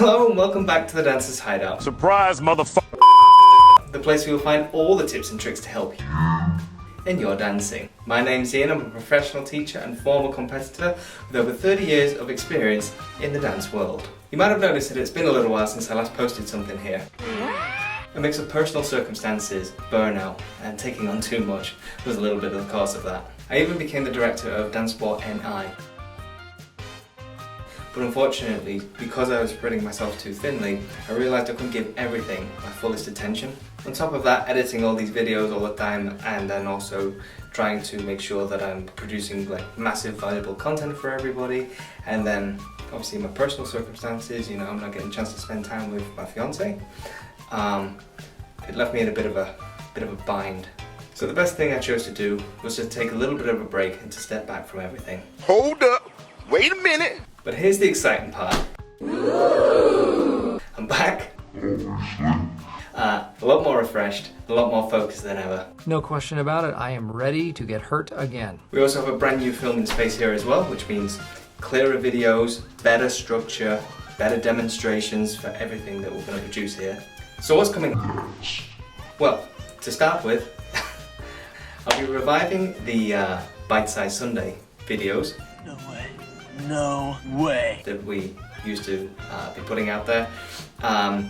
Hello and welcome back to the Dancers Hideout. Surprise, motherfucker! The place where you'll find all the tips and tricks to help you in your dancing. My name's Ian, I'm a professional teacher and former competitor with over 30 years of experience in the dance world. You might have noticed that it's been a little while since I last posted something here. A mix of personal circumstances, burnout, and taking on too much was a little bit of the cause of that. I even became the director of Dance Sport NI. But unfortunately, because I was spreading myself too thinly, I realised I couldn't give everything my fullest attention. On top of that, editing all these videos all the time, and then also trying to make sure that I'm producing like massive valuable content for everybody, and then obviously my personal circumstances, you know, I'm not getting a chance to spend time with my fiance. It left me in a bit of a bind. So the best thing I chose to do was to take a little bit of a break and to step back from everything. Hold up! Wait a minute! But here's the exciting part. I'm back. A lot more refreshed, a lot more focused than ever. No question about it, I am ready to get hurt again. We also have a brand new filming space here as well, which means clearer videos, better structure, better demonstrations for everything that we're going to produce here. So what's coming? Well, to start with, I'll be reviving the Bitesize Sunday videos. No way. No way. That we used to be putting out there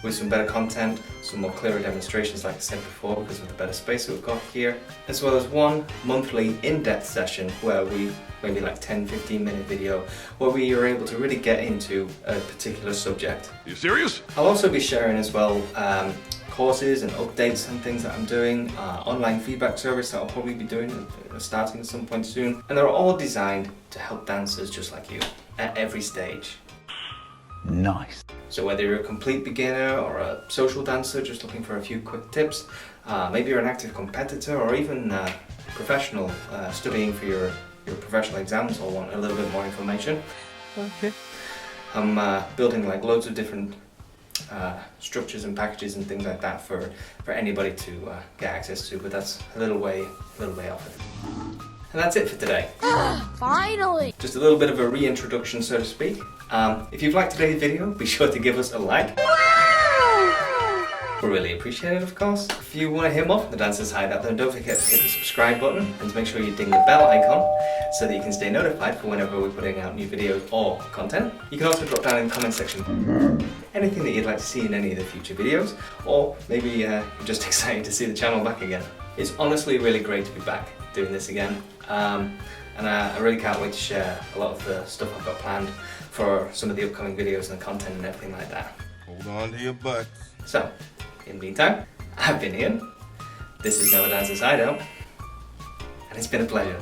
with some better content, some more clearer demonstrations like I said before because of the better space that we've got here, as well as one monthly in-depth session where we, maybe like 10-15 minute video, where we are able to really get into a particular subject. You serious? I'll also be sharing as well courses and updates and things that I'm doing, online feedback service that I'll probably be doing starting at some point soon, and they're all designed to help dancers just like you at every stage. Nice. So whether you're a complete beginner or a social dancer just looking for a few quick tips, maybe you're an active competitor or even professional studying for your professional exams or want a little bit more information. Okay. I'm building like loads of different structures and packages and things like that for anybody to get access to, but that's a little way off. And that's it for today. Finally! Just a little bit of a reintroduction, so to speak. If you've liked today's video, be sure to give us a like. We'll really appreciate it, of course. If you want to hear more from the Dancers Hideout, then don't forget to hit the subscribe button and to make sure you ding the bell icon so that you can stay notified for whenever we're putting out new videos or content. You can also drop down in the comment section anything that you'd like to see in any of the future videos, or maybe you're just excited to see the channel back again. It's honestly really great to be back doing this again, and I really can't wait to share a lot of the stuff I've got planned for some of the upcoming videos and the content and everything like that. Hold on to your butts. So, in the meantime, I've been Ian, this is Dancers Hideout, and it's been a pleasure.